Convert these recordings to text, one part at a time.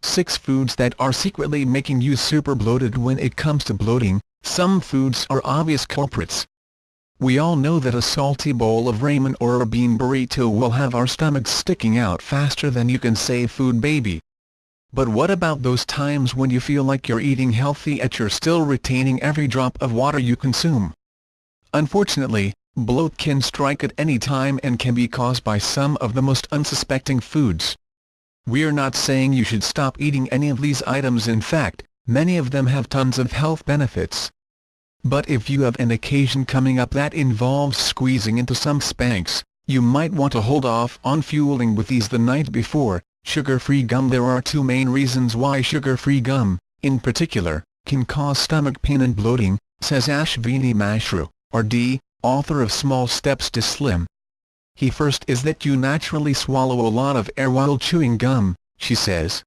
6 foods that are secretly making you super bloated. When it comes to bloating, some foods are obvious culprits. We all know that a salty bowl of ramen or a bean burrito will have our stomachs sticking out faster than you can say "food baby." But what about those times when you feel like you're eating healthy yet you're still retaining every drop of water you consume? Unfortunately, bloat can strike at any time and can be caused by some of the most unsuspecting foods. We're not saying you should stop eating any of these items. In fact, many of them have tons of health benefits. But if you have an occasion coming up that involves squeezing into some Spanx, you might want to hold off on fueling with these the night before. Sugar-free gum. There are 2 main reasons why sugar-free gum, in particular, can cause stomach pain and bloating, says Ashvini Mashru, RD, author of Small Steps to Slim. The first is that you naturally swallow a lot of air while chewing gum, she says.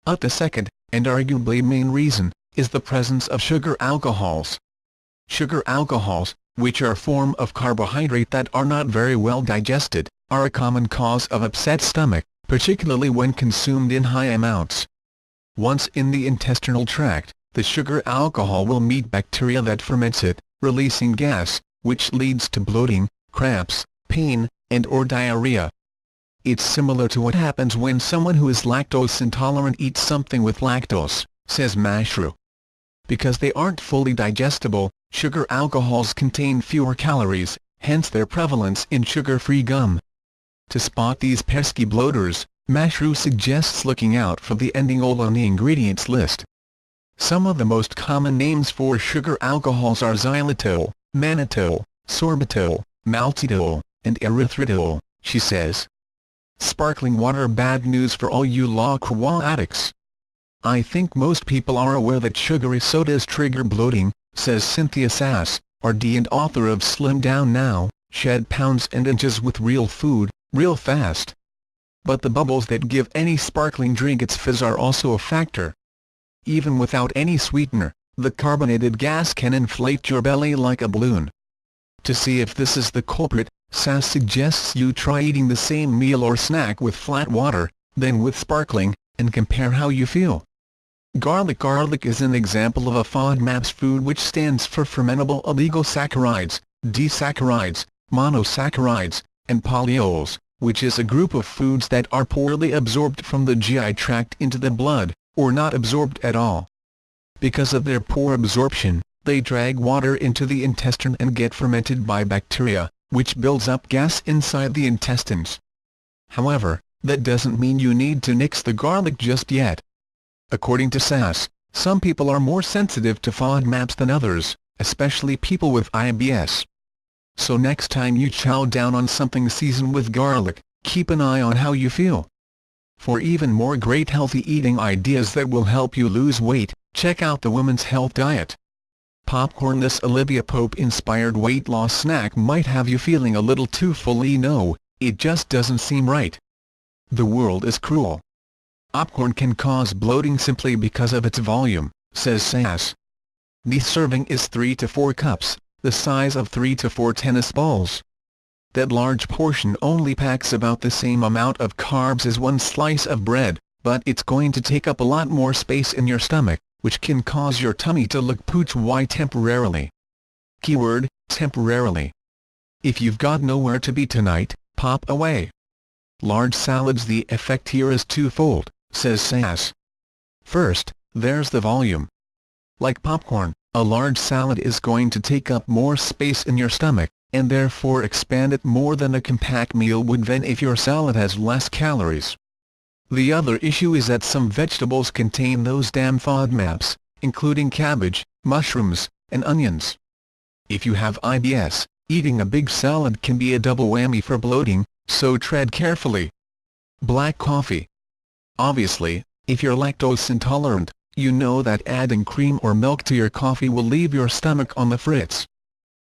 The second, and arguably main reason, is the presence of sugar alcohols. Sugar alcohols, which are a form of carbohydrate that are not very well digested, are a common cause of upset stomach, particularly when consumed in high amounts. Once in the intestinal tract, the sugar alcohol will meet bacteria that ferments it, releasing gas, which leads to bloating, cramps, pain, and/or diarrhea. It's similar to what happens when someone who is lactose intolerant eats something with lactose, says Mashru. Because they aren't fully digestible, sugar alcohols contain fewer calories, hence their prevalence in sugar-free gum. To spot these pesky bloaters, Mashru suggests looking out for the ending "ol" on the ingredients list. Some of the most common names for sugar alcohols are xylitol, mannitol, sorbitol, maltitol, and erythritol, she says. Sparkling water. Bad news for all you La Croix addicts. I think most people are aware that sugary sodas trigger bloating, says Cynthia Sass, RD and author of Slim Down Now, Shed Pounds and Inches with Real Food, Real Fast. But the bubbles that give any sparkling drink its fizz are also a factor. Even without any sweetener, the carbonated gas can inflate your belly like a balloon. To see if this is the culprit, Sass suggests you try eating the same meal or snack with flat water, then with sparkling, and compare how you feel. Garlic. Garlic is an example of a FODMAPs food, which stands for fermentable oligosaccharides, disaccharides, monosaccharides, and polyols, which is a group of foods that are poorly absorbed from the GI tract into the blood, or not absorbed at all. Because of their poor absorption, they drag water into the intestine and get fermented by bacteria, which builds up gas inside the intestines. However, that doesn't mean you need to nix the garlic just yet. According to Sass, some people are more sensitive to FODMAPs than others, especially people with IBS. So next time you chow down on something seasoned with garlic, keep an eye on how you feel. For even more great healthy eating ideas that will help you lose weight, check out the Women's Health Diet. Popcorn. This Olivia Pope-inspired weight loss snack might have you feeling a little too full. No, it just doesn't seem right. The world is cruel. Popcorn can cause bloating simply because of its volume, says Sass. The serving is 3 to 4 cups, the size of 3 to 4 tennis balls. That large portion only packs about the same amount of carbs as 1 slice of bread, but it's going to take up a lot more space in your stomach, which can cause your tummy to look pooch. Why temporarily? Keyword, temporarily. If you've got nowhere to be tonight, pop away. Large salads. The effect here is twofold, says Sass. First, there's the volume. Like popcorn, a large salad is going to take up more space in your stomach, and therefore expand it more than a compact meal would then if your salad has less calories. The other issue is that some vegetables contain those damn FODMAPs, including cabbage, mushrooms, and onions. If you have IBS, eating a big salad can be a double whammy for bloating, so tread carefully. Black coffee. Obviously, if you're lactose intolerant, you know that adding cream or milk to your coffee will leave your stomach on the fritz.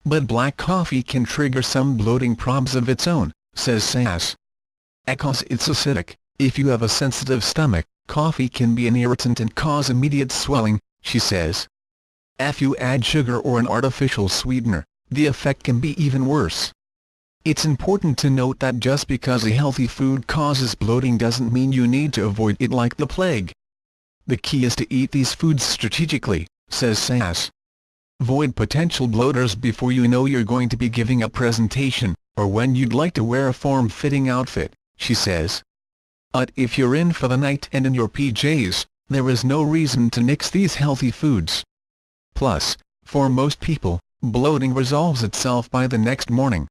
But black coffee can trigger some bloating problems of its own, says Sass. Because it's acidic, if you have a sensitive stomach, coffee can be an irritant and cause immediate swelling, she says. If you add sugar or an artificial sweetener, the effect can be even worse. It's important to note that just because a healthy food causes bloating doesn't mean you need to avoid it like the plague. The key is to eat these foods strategically, says Sass. Avoid potential bloaters before you know you're going to be giving a presentation, or when you'd like to wear a form-fitting outfit, she says. If you're in for the night and in your PJs, there is no reason to nix these healthy foods. Plus, for most people, bloating resolves itself by the next morning.